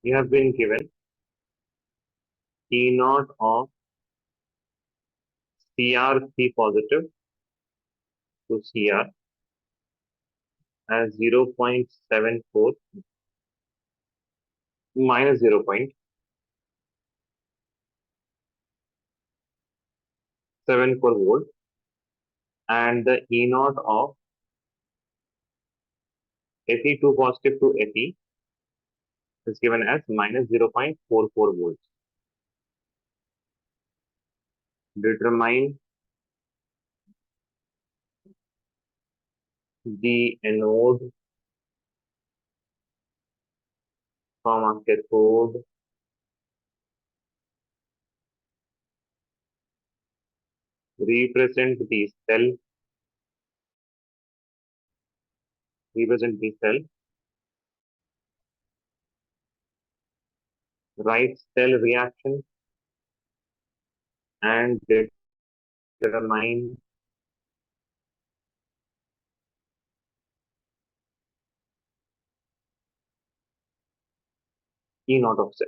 You have been given E naught of Cr3 positive to Cr as 0.74 minus 0.74 volt, and the E naught of Fe2 positive to Fe is given as minus 0.44 volts. Determine the anode, cathode, represent the cell, write cell reaction, and determine E naught of cell.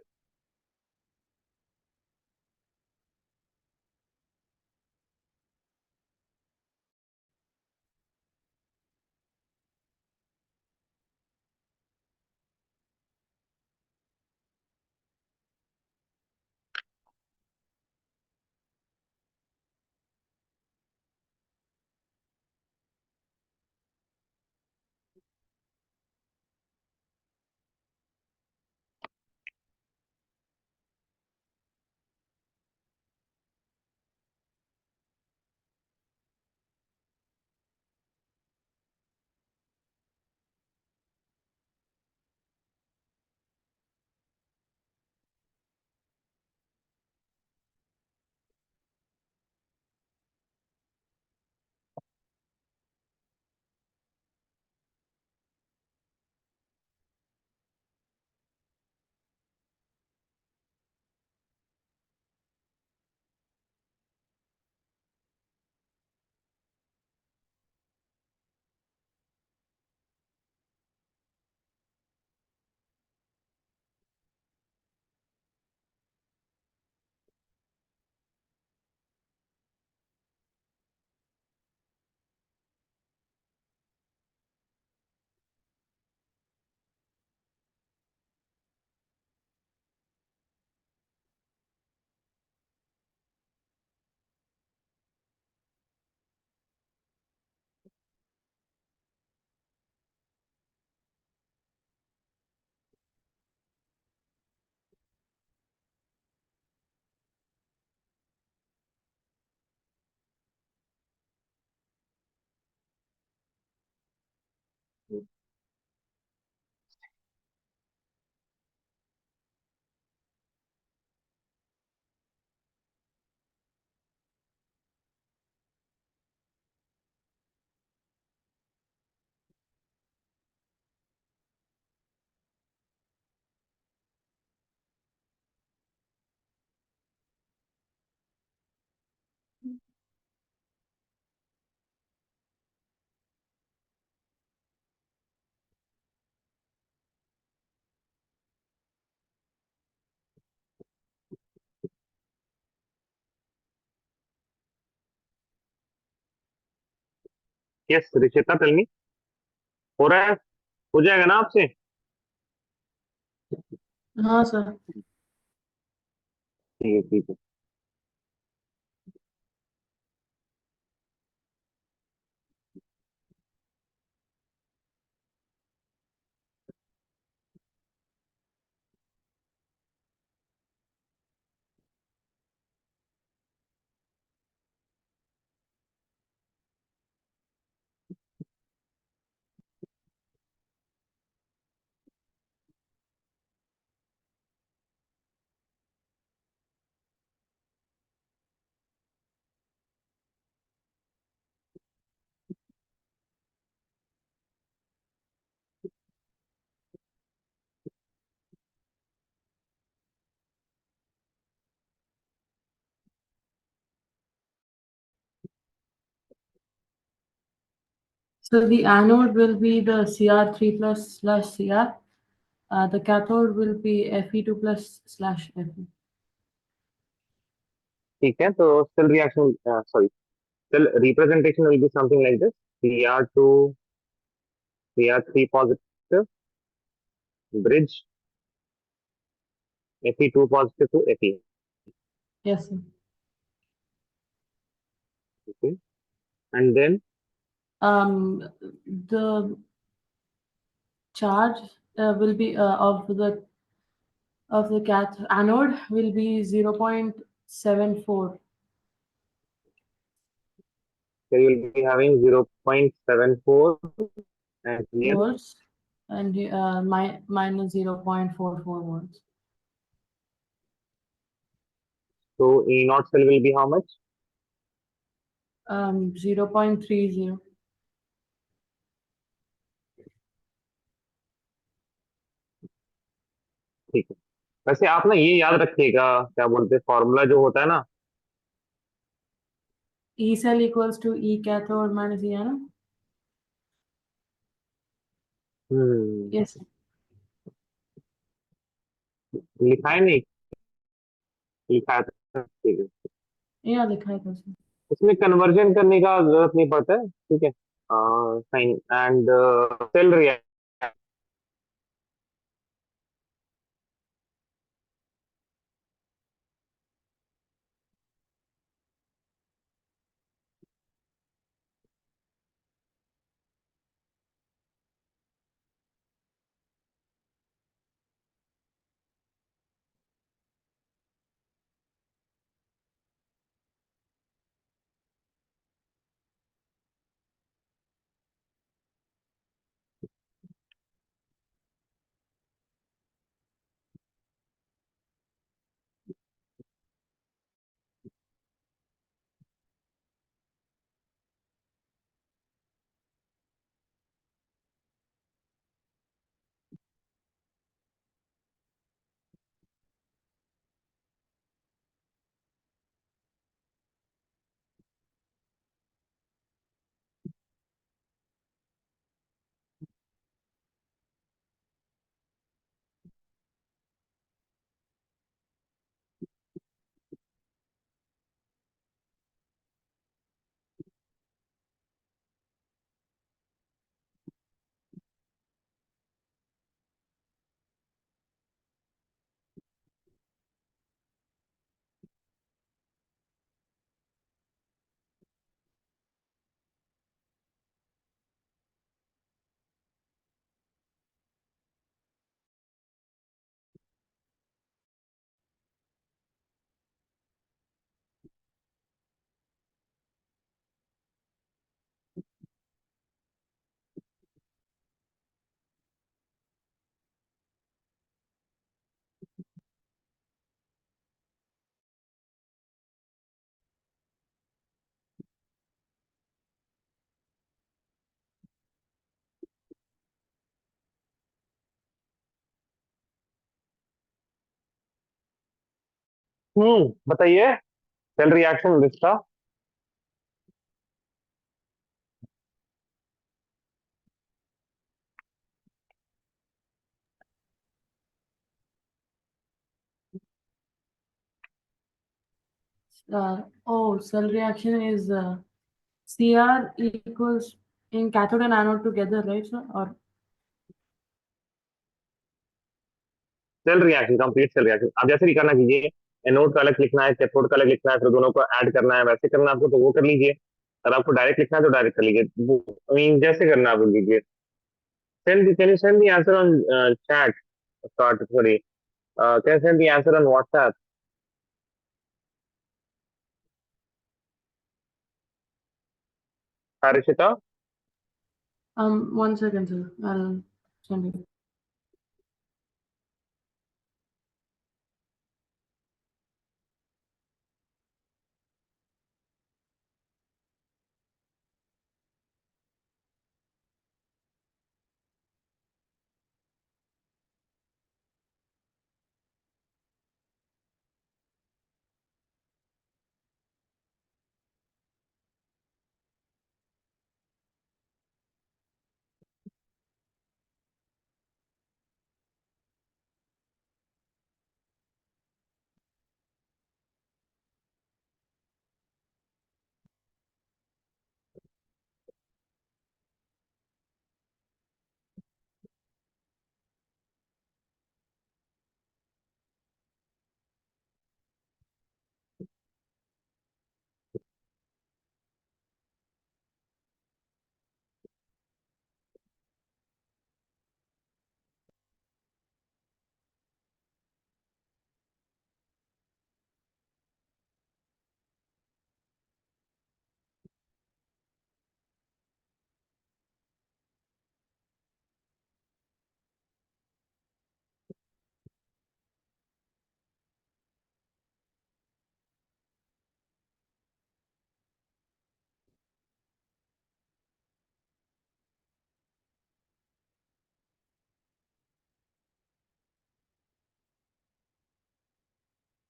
Yes, Rishita, tell me. हो रहा है? हो जाएगा ना आपसे? हाँ sir. ठीक है, ठीक है. So the anode will be the Cr3 plus Cr. The cathode will be Fe2 plus slash Fe. ठीक है, तो cell reaction, sorry, cell representation will be something like this: Cr2, Cr3 positive, bridge Fe2 positive to Fe. Yes, sir. Okay, and then Um, the charge will be of the anode will be 0.74 there you will be having 0.74, and here, volts and minus 0.44 volts. so E naught cell will be how much? 0.30. ठीक है, वैसे आप ना ये याद रखिएगा, क्या बोलते हैं, फॉर्मूला जो होता है ना, E cell equals to E cathode minus E anode. Hmm, Yes. लिखा है नहीं, लिखा है तो ठीक है, Yeah, लिखा है तो उसमें। इसमें कन्वर्जन करने का जरूरत नहीं पड़ता है, ठीक है, साइन एंड सेल रिएक्शन। बताइए, सेल रिएक्शन इसका। Cell reaction is Cr equals in cathode and anode together, right, sir? Or cell reaction, complete cell reaction, आप जैसे भी करना कीजिए, एनोड का अलग लिखना है, कैथोड का अलग लिखना है, फिर दोनों को ऐड करना है, वैसे करना है आपको तो वो कर लीजिए, अगर आपको डायरेक्ट लिखना है तो डायरेक्ट कर लीजिए, आई मीन जैसे करना है आप लीजिए। Can you send the answer on chat, sorry, can send the answer on WhatsApp, Harshita. 1 second, sir. I'll send it.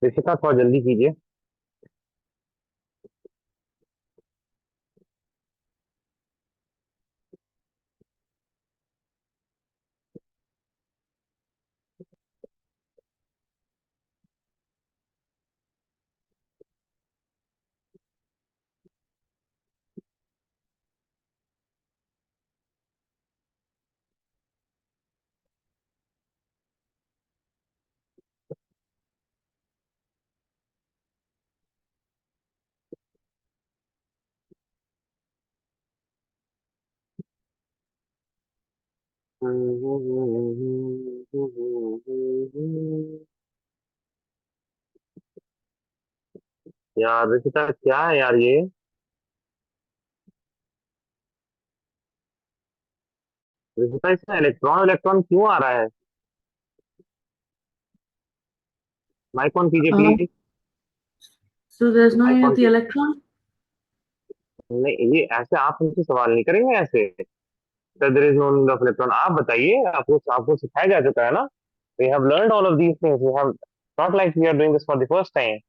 Rishita थोड़ा जल्दी कीजिए। यार ऋषिता क्या है यार ये? ऋषिता इसमें इलेक्ट्रॉन इलेक्ट्रॉन क्यों आ रहा है? माइक ऑन कीजिए Uh, please. so there's no mic need of on the कीजिए। electron? नहीं, ये ऐसे आप मुझसे सवाल नहीं करेंगे ऐसे। There is no need of electron, आप बताइए। आपको आपको सिखाया जा चुका है ना। We have learned all of these things, we have not like we are doing this for the first time.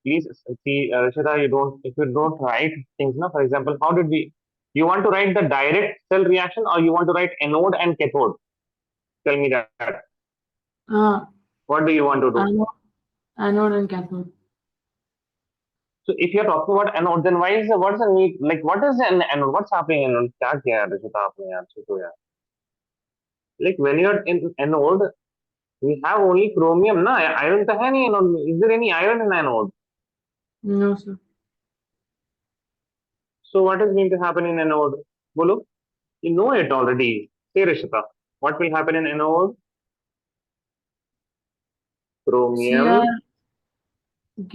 Please see, Rishita, you don't, if you don't write things, na, for example, how did we, you want to write the direct cell reaction or you want to write anode and cathode? Tell me that. Uh, What do you want to do? anode, anode and cathode. So if you're talking about anode, then why is the, what's the need, like what is an anode? What's happening in anode? क्या किया है Rishita आपने यार? सोचो यार। Like when you're in anode, we have only chromium, na? Iron तो है नहीं anode में. Is there any iron in anode? No, sir. So what is going to happen in anode? बोलो. You know it already. Say Rishita. What will happen in anode? Cr Chromium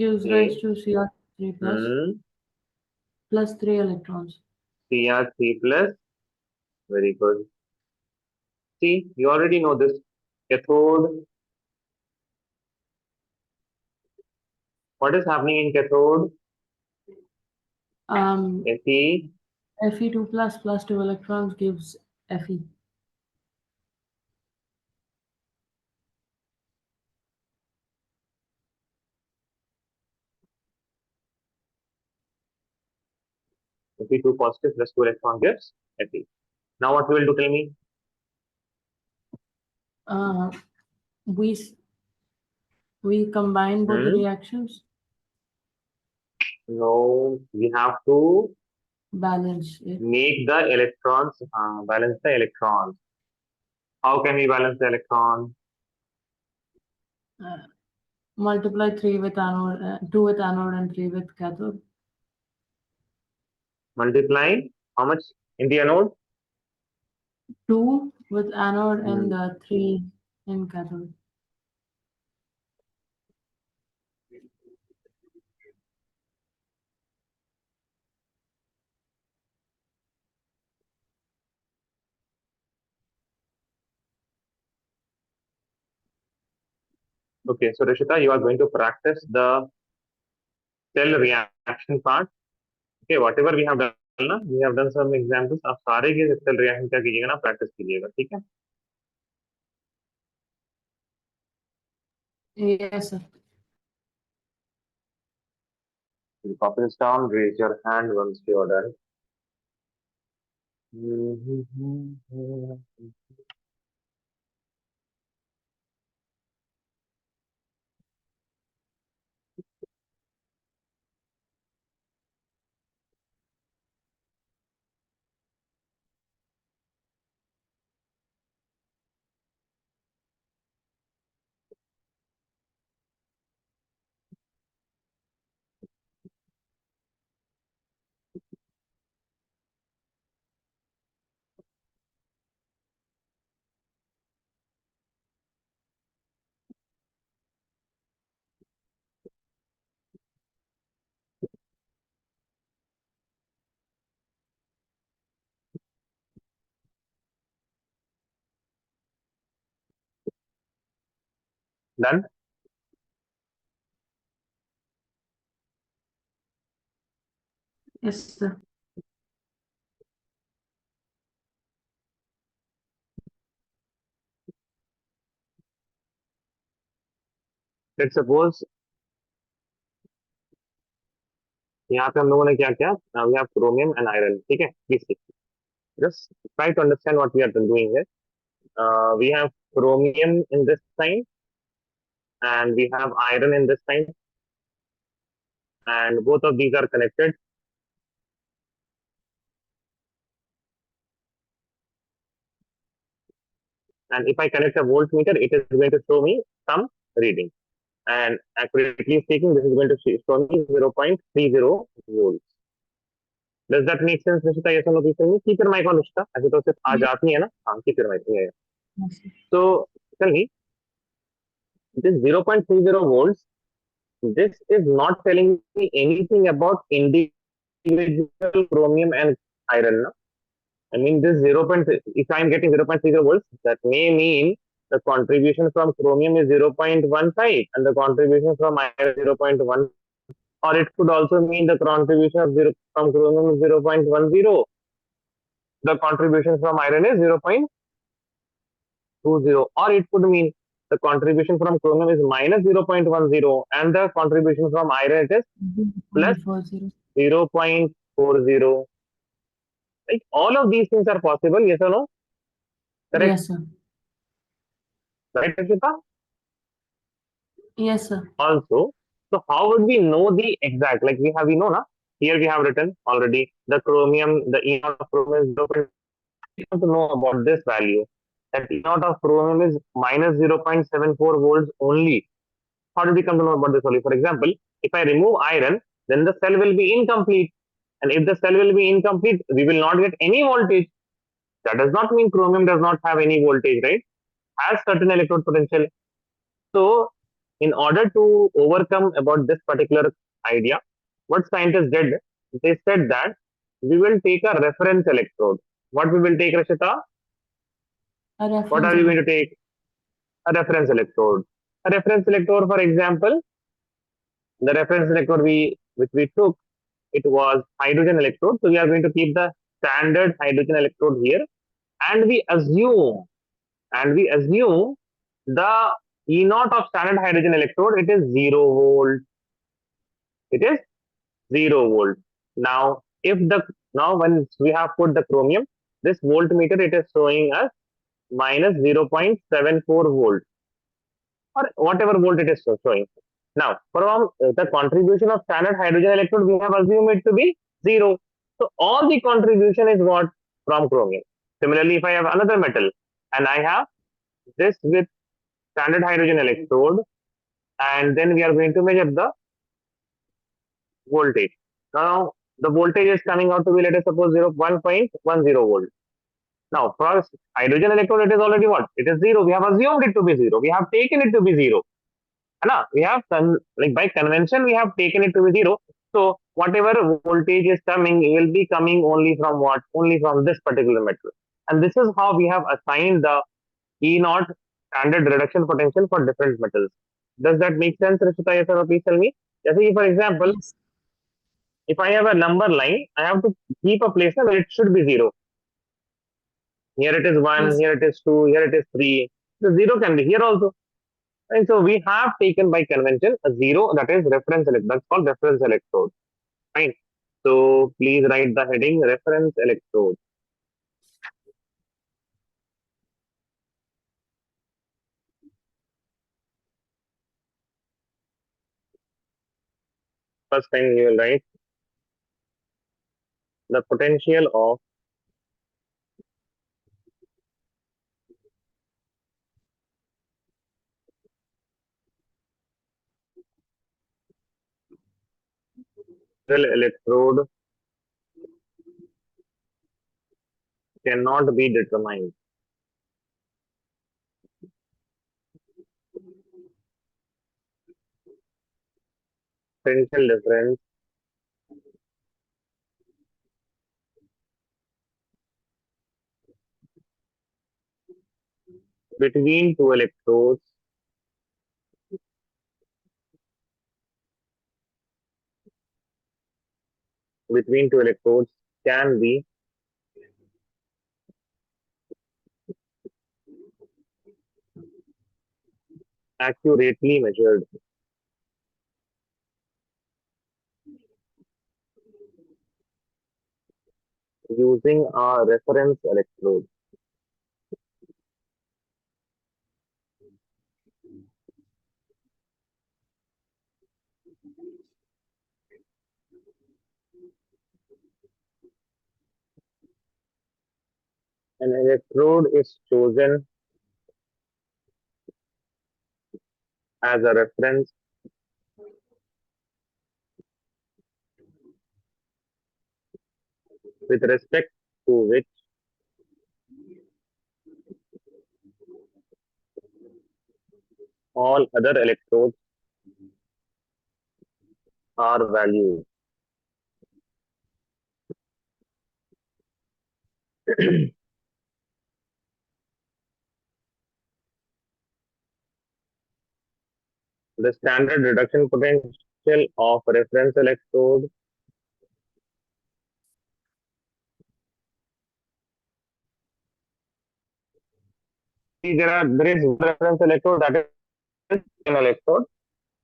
gives rise A, to Cr3 plus 3 electrons. Cr3 plus. Very good. See, you already know this. Cathode. What is happening in cathode? Um, Fe. Fe2 plus 2 electrons gives Fe. Fe2 positive plus 2 electron gives Fe. Now what we will do? Tell me. Uh, we we combine both the Hmm? reactions, No, we have to balance it. make the electrons, balance the electrons. How can we balance the electron? Uh, Multiply 3 with anode, 2 with anode and 3 with cathode. Multiply how much in the anode? 2 with anode and Hmm. 3 in cathode. Okay, so Rishita, you are going to practice the cell reaction part. Okay, whatever we have done ना, we have done some examples. आप सारे के cell reaction क्या कीजिएगा ना, practice कीजिएगा, ठीक है? Yes, sir. You copy this down, raise your hand once you are done. Done? Yes, sir. Let's suppose यहाँ पे हम लोगों ने क्या किया, we have chromium and iron, ठीक है, please just try to understand what we are doing here. We have chromium in this sign and we have iron in this sign, and both of these are connected. And if I connect a voltmeter, it is going to show me some reading. And accurately speaking, this is going to show me 0.30 volts. Does that make sense, Nishita? Yes or no? Please tell me. Keep your mic on, Nishita. ऐसे तो सिर्फ आज Yes, आप नहीं है ना? हाँ, keep your mic. Yeah, yeah. yes, sir. So tell me, this 0.30 volts, this is not telling me anything about individual chromium and iron. No? I mean, this 0. If I'm getting 0.30 volts, that may mean the contribution from chromium is 0.15 and the contribution from iron is 0.1. Or it could also mean the contribution of from chromium is 0.10. The contribution from iron is 0.20. Or it could mean the contribution from chromium is minus 0.10 and the contribution from iron is plus 0.40. 0.40. Like all of these things are possible, yes or no? Correct, Yes, sir. right, Rishita? Yes, sir. Also, so how would we know the exact? Like we know na. Here we have written already the chromium, the E naught of chromium is 0. We want to know about this value. That E naught of chromium is minus 0.74 volts only. How did we come to know about this only? For example, if I remove iron, then the cell will be incomplete. And if the cell will be incomplete, we will not get any voltage. That does not mean chromium does not have any voltage, right? Has certain electrode potential. So, in order to overcome about this particular idea, what scientists did, they said that we will take a reference electrode. What we will take, Rashita? A What reference are we going to electrode. take? A reference electrode. A reference electrode, for example, the reference electrode which we took, it was hydrogen electrode. So we are going to keep the standard hydrogen electrode here, and we assume the E naught of standard hydrogen electrode, it is 0 volt. It is 0 volt. Now, if the now when we have put the chromium, this voltmeter it is showing us minus 0.74 volt or whatever volt it is showing. Now, from the contribution of standard hydrogen electrode, we have assumed it to be 0. So all the contribution is what? From chromium. Similarly, if I have another metal and I have this with standard hydrogen electrode, and then we are going to measure the voltage. Now, the voltage is coming out to be, let us suppose, 1.10 volt. Now, for hydrogen electrode, it is already what? It is 0. We have assumed it to be 0. We have taken it to be 0. Na? We have, like by convention, we have taken it to be 0. So, whatever voltage is coming will be coming only from what? Only from this particular metal. And this is how we have assigned the E naught standard reduction potential for different metals. Does that make sense, Rishita? Yes or no? Please tell me. Just for example, Yes. if I have a number line, I have to keep a place where it should be 0. Here it is 1, Yes. here it is 2, here it is 3. The 0 can be here also. And so we have taken by convention a 0, that is reference electrode. That's called reference electrode. Fine. So please write the heading reference electrode. First time you will write the potential of electrode cannot be determined. Potential difference between two electrodes can be accurately measured. using a reference electrode. An electrode is chosen as a reference with respect to which all other electrodes are valued. The standard reduction potential of reference electrode. There is one reference electrode, that is an electrode.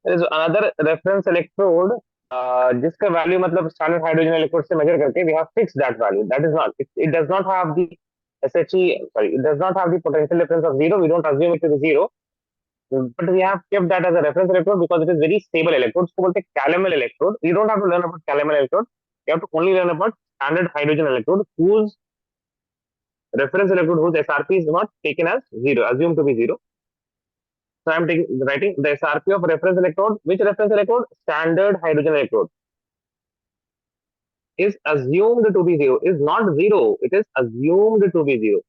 There is another reference electrode जिसका value मतलब standard hydrogen electrode से measure करके we have fixed that value. That is not, it does not have the SHE, sorry, it does not have the potential difference of zero. We don't assume it to be zero, but we have kept that as a reference electrode because it is very stable electrode. उसको बोलते हैं calomel electrode. You don't have to learn about calomel electrode. You have to only learn about standard hydrogen electrode whose reference electrode whose SRP is not taken as zero, assumed to be zero. So I'm writing the SRP of reference electrode. Which reference electrode? Standard hydrogen electrode is assumed to be zero. Is not zero. It is assumed to be zero.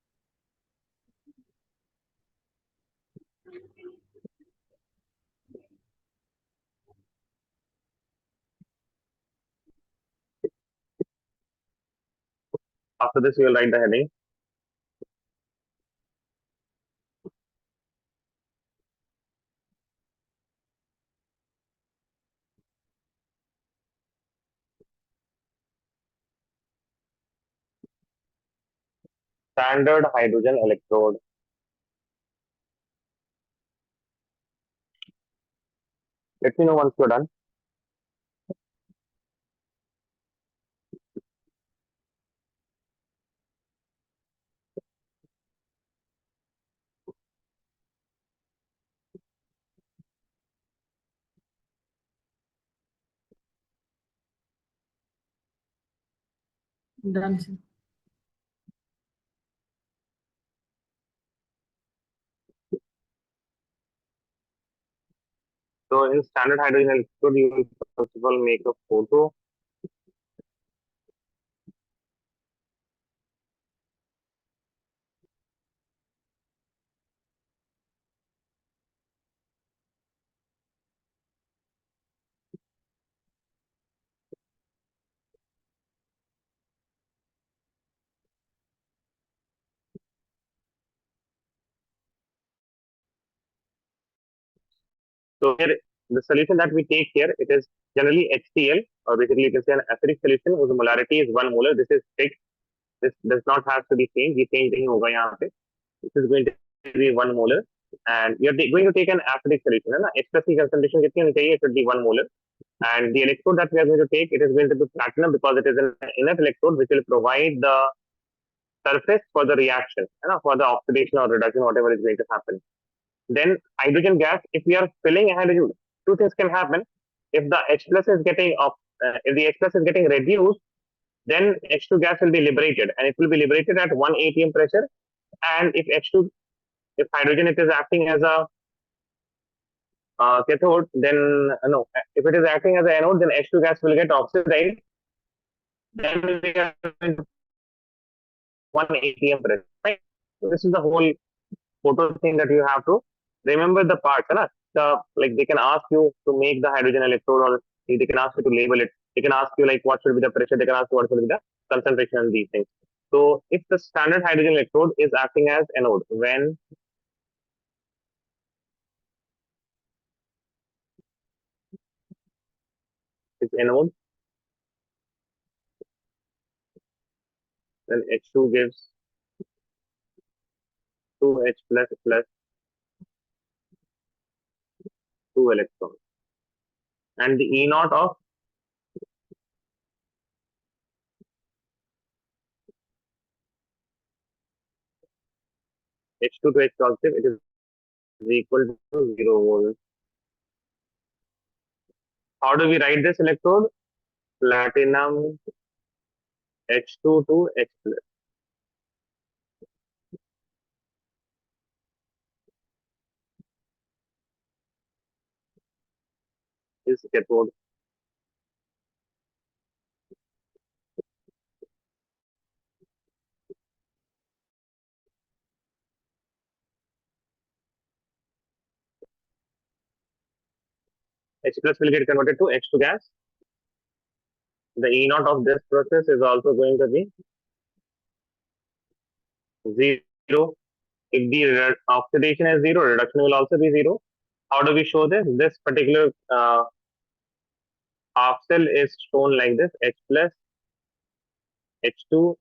After this, you will write the heading. Standard hydrogen electrode. Let me know once you're done. Done, sir. So in standard hydrogen electrode, you will first of all make a photo. So here, the solution that we take here, it is generally HCl, or basically it is an acidic solution whose molarity is 1 molar. This is fixed. This does not have to be changed. ये change नहीं होगा यहाँ पे. This is going to be 1 molar, and you are going to take an acidic solution. है ना? H plus की concentration कितनी होनी चाहिए? It should be 1 molar. And the electrode that we are going to take, it is going to be platinum because it is an inert electrode which will provide the surface for the reaction, for the oxidation or reduction, whatever is going to happen. Then hydrogen gas, if we are filling hydrogen, two things can happen. If the H plus is getting if the H plus is getting reduced, then H2 gas will be liberated, and it will be liberated at 1 atm pressure. And if hydrogen it is acting as a cathode, then no, if it is acting as an anode, then H2 gas will get oxidized. Then we are going to 1 atm pressure. Right? So this is the whole photo thing that you have to remember the parts. Like they can ask you to make the hydrogen electrode, or they can ask you to label it. They can ask you like what should be the pressure. They can ask you what should be the concentration and these things. So if the standard hydrogen electrode is acting as anode, when it's anode, then H2 gives 2H plus 2 electrons. And the E naught of H2 to H positive, it is equal to 0 volts. How do we write this electrode? Platinum H2 to H plus is cathode. H plus will get converted to H2 gas. The E naught of this process is also going to be 0. If the oxidation is 0, reduction will also be 0. How do we show this? This particular half cell is shown like this: H plus H2.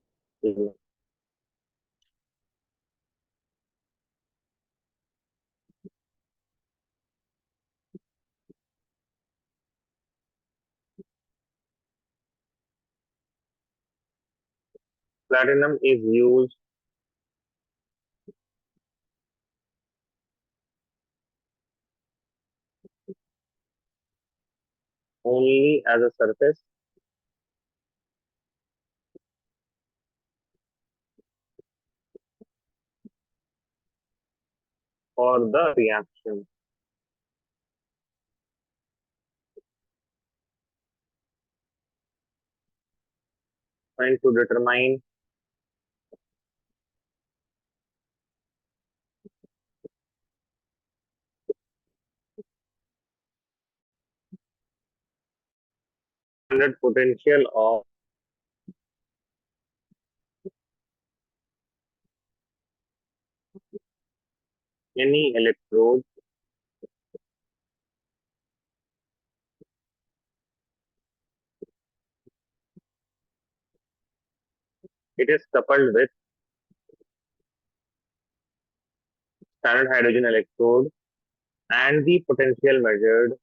Platinum is used only as a surface for the reaction. Trying to determine standard potential of any electrode it is coupled with standard hydrogen electrode, and the potential measured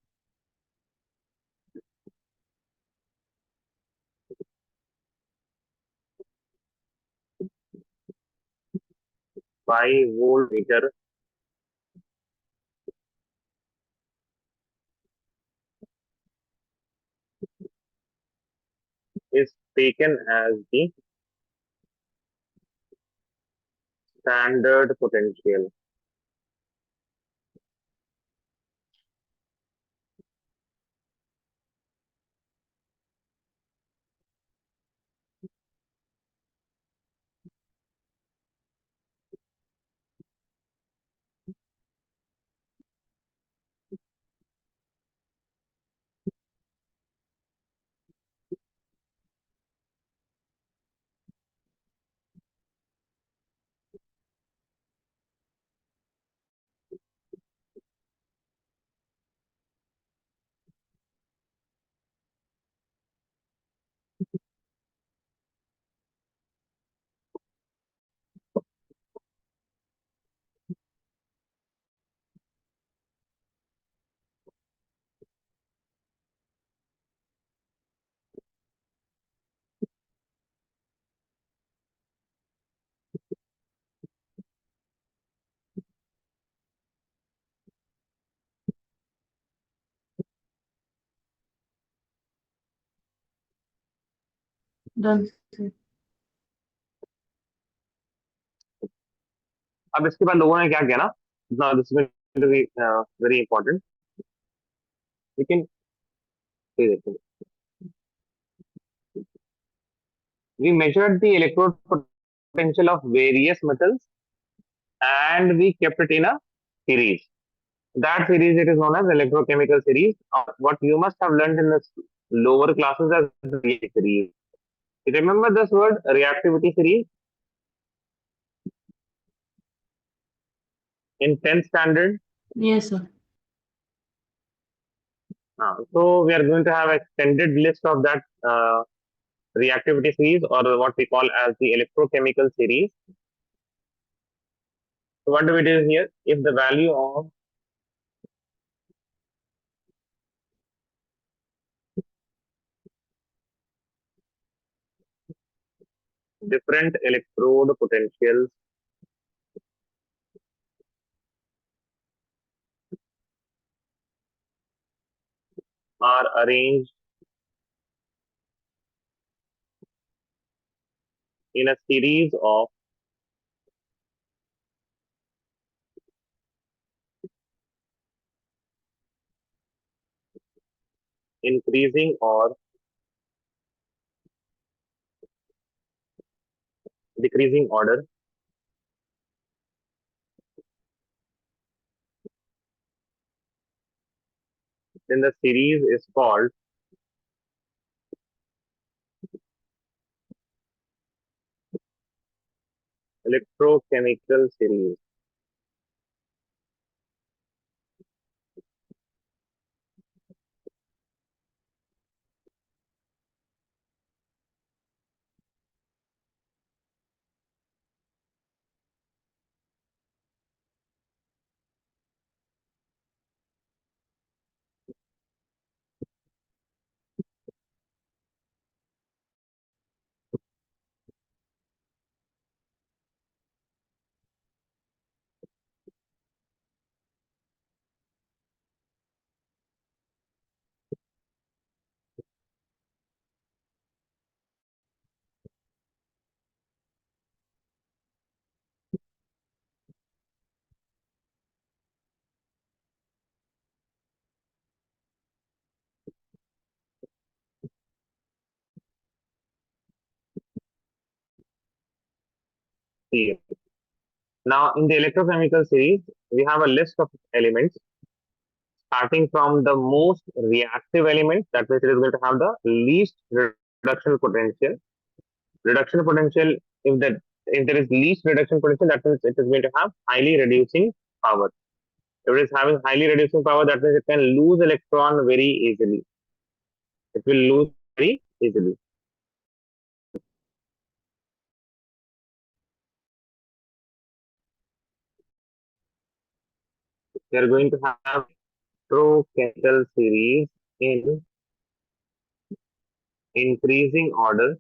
by voltmeter is taken as the standard potential. Done. Sir. अब इसके बाद लोगों ने क्या किया ना, now this is going to be very important. लेकिन ये देखो, we measured the electrode potential of various metals and we kept it in a series. That series it is known as electrochemical series. What you must have learned in the lower classes as the reactivity series. You remember this word reactivity series in 10th standard? Yes, sir. So we are going to have extended list of that reactivity series, or what we call as the electrochemical series. So what do we do here? If the value of different electrode potentials are arranged in a series of increasing or decreasing order, then the series is called electrochemical series. Here. Now, in the electrochemical series, we have a list of elements starting from the most reactive element, that means it is going to have the least reduction potential. Reduction potential, if that if there is least reduction potential, that means it is going to have highly reducing power. If it is having highly reducing power, that means it can lose electron very easily. It will lose very easily. We are going to have electrochemical series in increasing order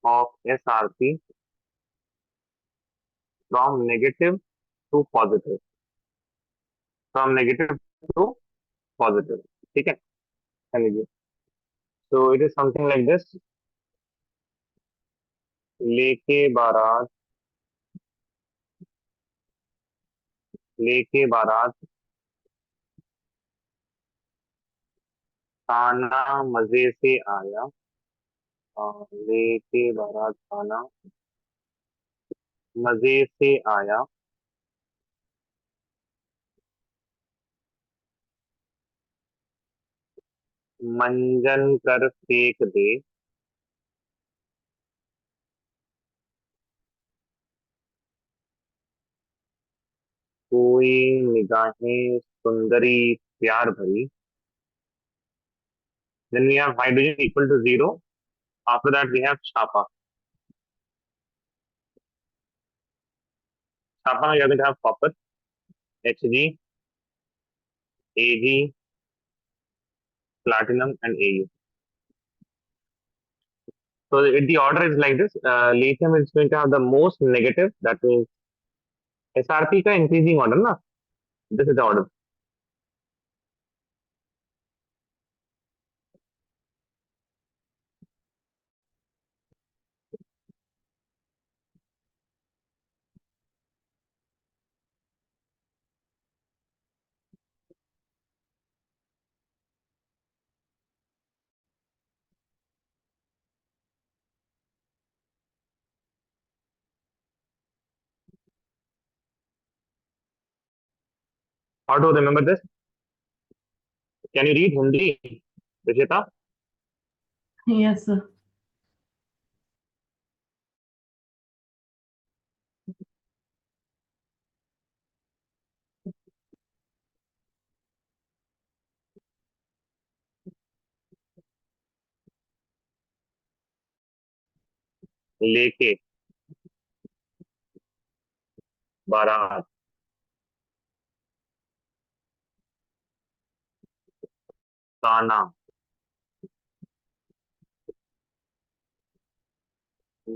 of SRP from negative to positive. From negative to positive. ठीक है? समझिए. So it is something like this. लेके बारात लेके बारात खाना मजे से आया. लेके बारात खाना मजे से आया. मंजन कर फेंक दे. कोई निगाहें सुंदरी प्यार भरी. Then we have hydrogen equal to zero. After that we have Chapa. Chapa, we are going to have copper, Hg, Ag, platinum, and Au. So the order is like this. Lithium is going to have the most negative. That means SRP का increasing order ना. This is the order. How to remember this? Can you read Hindi, Rishita? Yes, sir. लेके बारात खाना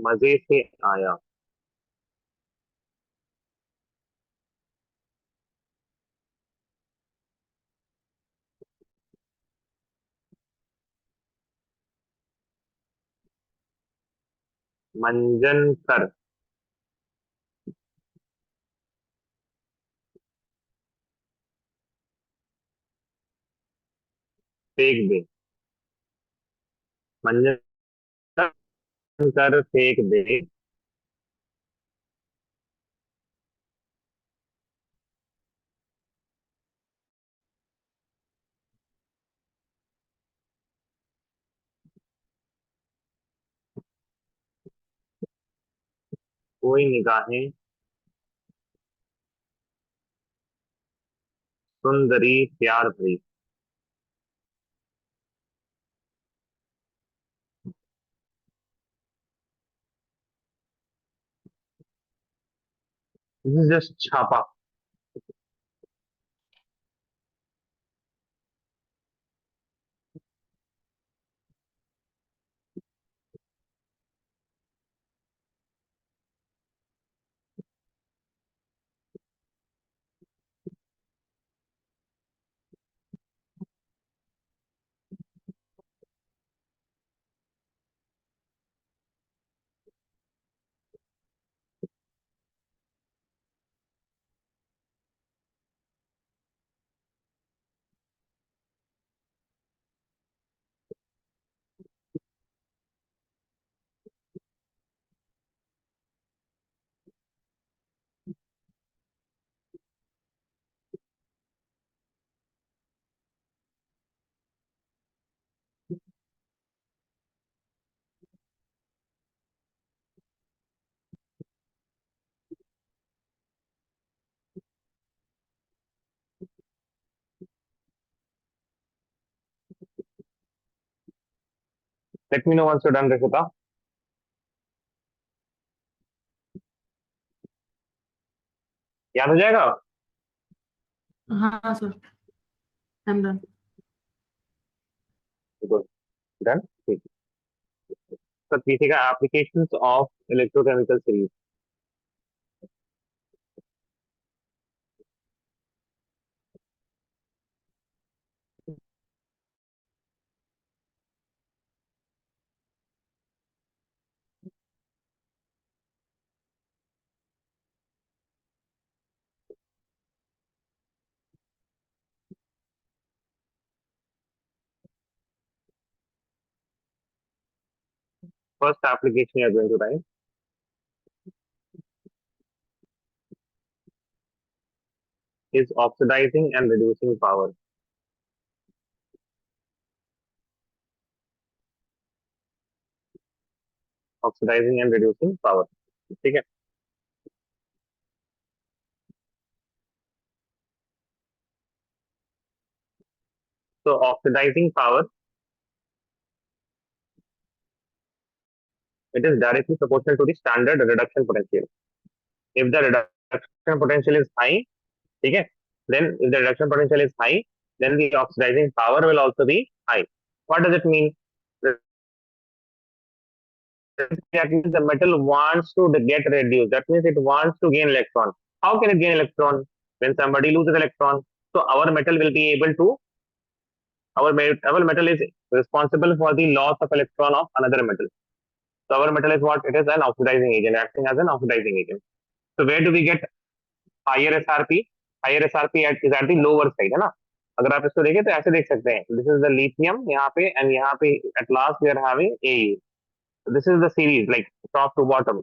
मजे से आया. मंजन कर, फेंक दे। मंजन कर फेंक दे। कोई निगाहें सुंदरी प्यार भरी। दिस इज जस्ट छापा। Let me know once you done Rekhta. याद हो जाएगा। हाँ sir, I am done. Good. Done. ठीक। तो तीसरा applications of electrochemical series. First application you are going to write is oxidizing and reducing power. Oxidizing and reducing power. ठीक है। So oxidizing power, it is directly proportional to the standard reduction potential. If the reduction potential is high, ठीक है, then if the reduction potential is high, then the oxidizing power will also be high. What does it mean? That means the metal wants to get reduced. That means it wants to gain electron. How can it gain electron? When somebody loses electron, so our metal is responsible for the loss of electron of another metal. So our metal is what? It is an oxidizing agent, acting as an oxidizing agent. So where do we get higher SRP? Higher SRP is at the lower side, है ना? अगर आप इसको देखें तो ऐसे देख सकते हैं. This is the lithium यहाँ पे, and यहाँ पे at last we are having AU. This is the series, like top to bottom,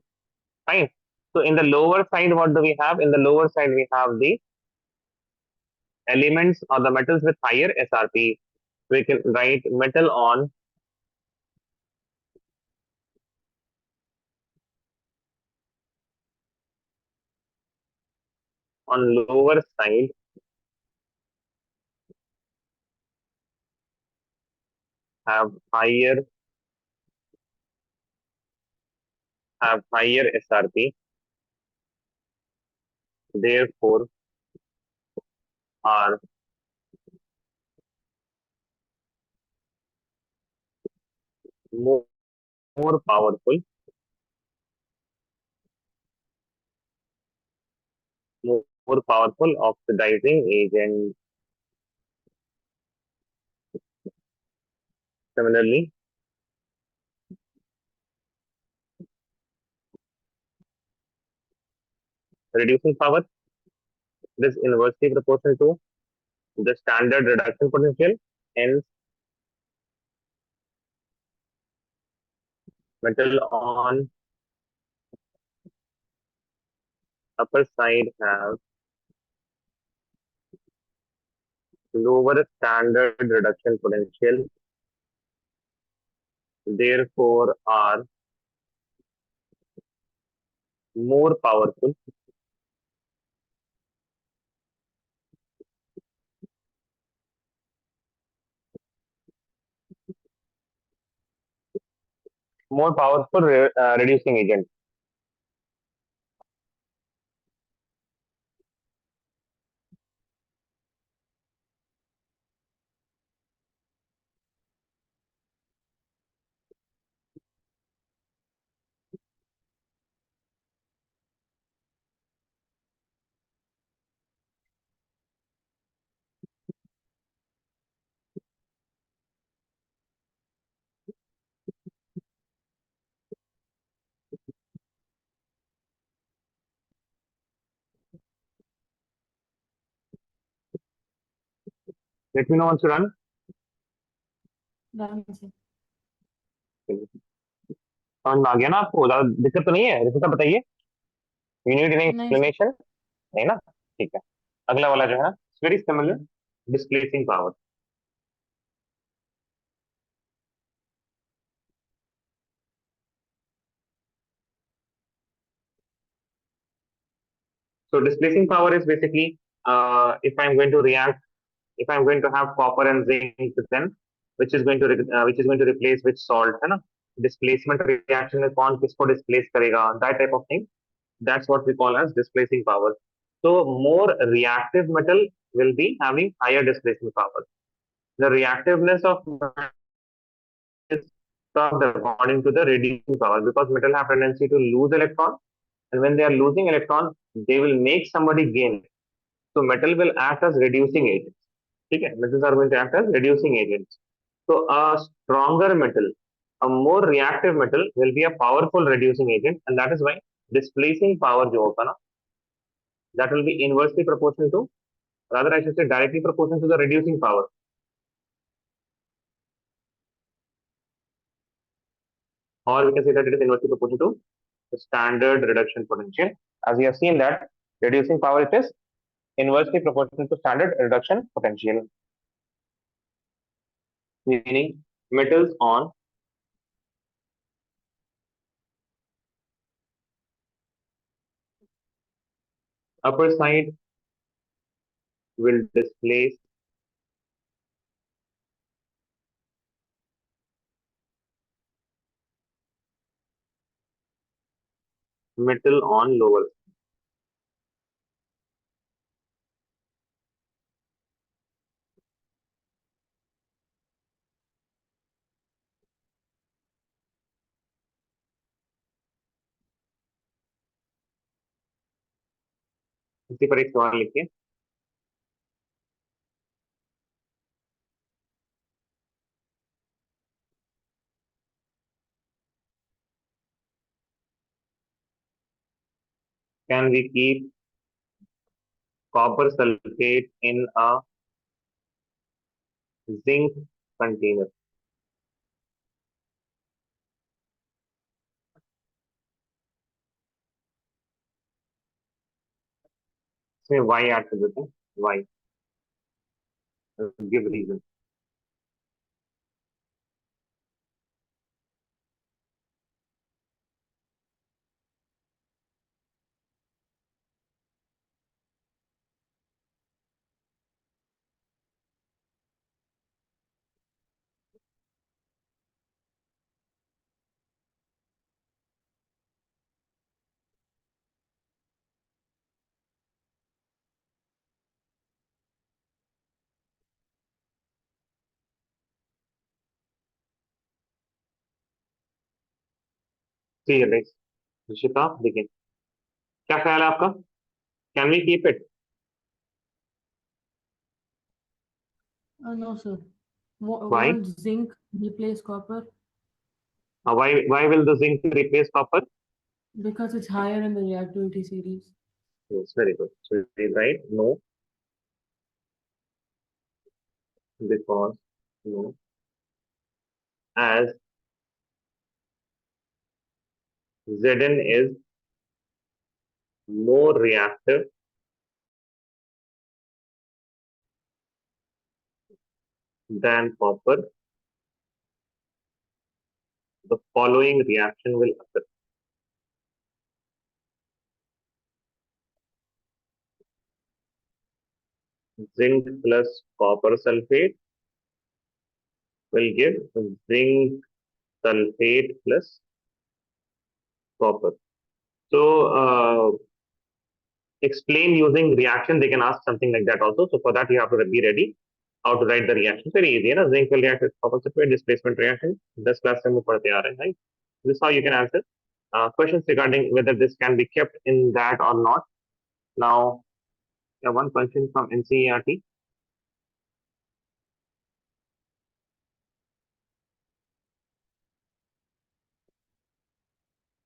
right? So in the lower side, what do we have? In the lower side, we have the elements or the metals with higher SRP. We can write metal on lower side have higher SRP, therefore are more, more powerful, more powerful oxidizing agent. Similarly, reducing power. It is inversely proportional to the standard reduction potential. Hence, metal on upper side have lower standard reduction potential, therefore are more powerful. More powerful reducing agent. Let me know once you run. Done, sir. समझ में आ गया ना आपको? ज्यादा दिक्कत तो नहीं है? रिश्ता बताइए, यू नीड एनी नहीं sir. एक्सप्लेनेशन? नहीं ना, ठीक है। अगला वाला जो है very similar, displacing power. So displacing power is basically if I'm going to react, if I'm going to have copper and zinc, then which is going to replace which salt, है ना? Displacement reaction में कौन किसको displace करेगा? That type of thing. That's what we call as displacing power. So more reactive metal will be having higher displacement power. The reactiveness of metal is stopped according to the reducing power, because metal have tendency to lose electron, and when they are losing electron, they will make somebody gain. So metal will act as reducing agents. Okay, metals are going to act as reducing agents. So a stronger metal, a more reactive metal will be a powerful reducing agent, and that is why displacing power जो होगा ना, that will be inversely proportional to, rather I should say directly proportional to the reducing power. Or we can say that it is inversely proportional to the standard reduction potential. As we have seen that reducing power, it is inversely proportional to standard reduction potential. Meaning metals on upper side will displace metal on lower. इसी पर एक सवाल लिखिए, can we keep copper sulfate in a zinc container? इसमें why add कर देते हैं, why, give reason. ठीक है नेक्स्ट, निशिता देखिए, क्या ख्याल है आपका? Can we keep it? No sir. Why? Won't zinc replace copper? Why will the zinc replace copper? Because it's higher in the reactivity series. Yes, very good. So we write no because no, as Zn is more reactive than copper, the following reaction will occur. Zinc plus copper sulfate will give zinc sulfate plus copper. So, explain using reaction, they can ask something like that also. So, for that, you have to be ready how to write the reaction. Very easy. Na? Zinc will react with copper sulfate, displacement reaction. 10 class से हम पढ़ते आ रहे हैं, right? This is how you can answer. Questions regarding whether this can be kept in that or not. Now, one question from NCERT.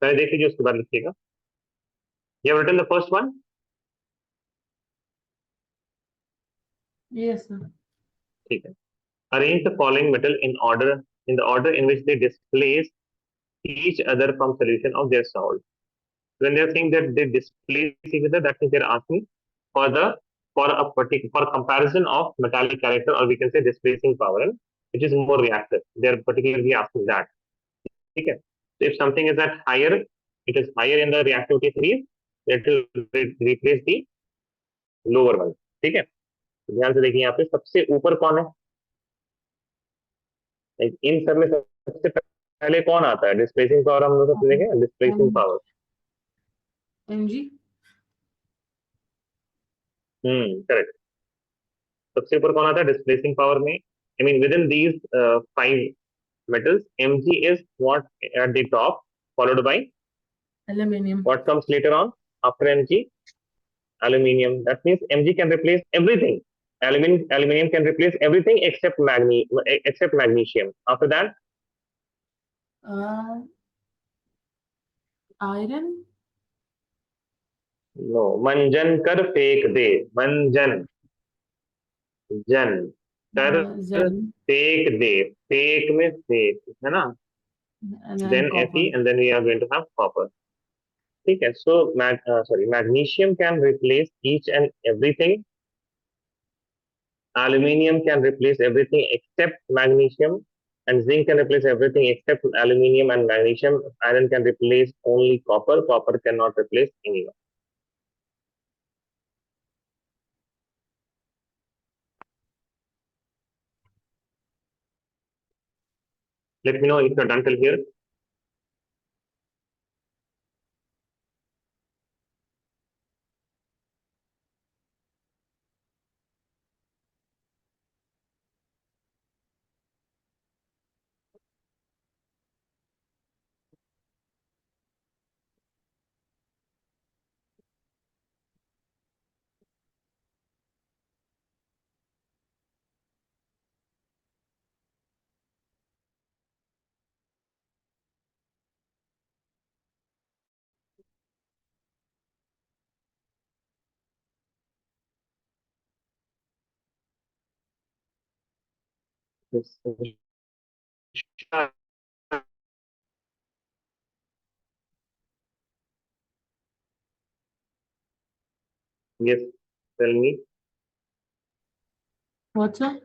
पहले देख लीजिए उसके बाद लिखिएगा. You have written the first one. Yes, sir. ठीक है. Arrange the following metal in the order in which they displace each other from solution of their salt. When they are saying that they displace each other, that means they are asking for the for a particular for comparison of metallic character, or we can say displacing power, which is more reactive. They are particularly asking that. Okay. So if something is at higher, it is higher in the reactivity series, it will replace the lower one. ठीक है. तो ध्यान से देखिए यहाँ पे सबसे ऊपर कौन है. इन सब में सबसे पहले कौन आता है. डिस्प्लेसिंग पावर हम लोग सबसे देखें. Displacing power. Mg. करेक्ट. सबसे ऊपर कौन आता है डिस्प्लेसिंग पावर में. I mean with in these 5 metals, Mg is what at the top, followed by Aluminium. what comes later on after Mg. Aluminium. That means Mg can replace everything. Aluminium can replace everything except magnesium. After that, Iron. no. मंजन कर फेंक दे. मंजन जन कर Zen. फेंक दे. फेंक में फेंक है ना. And then Then copper. Fe, and then we are going to have copper. ठीक है. So magnesium can replace each and everything. Aluminium can replace everything except magnesium, and zinc can replace everything except aluminium and magnesium. Iron can replace only copper. Copper cannot replace anyone. Let me know if you're done till here. Yes, tell me. What, sir?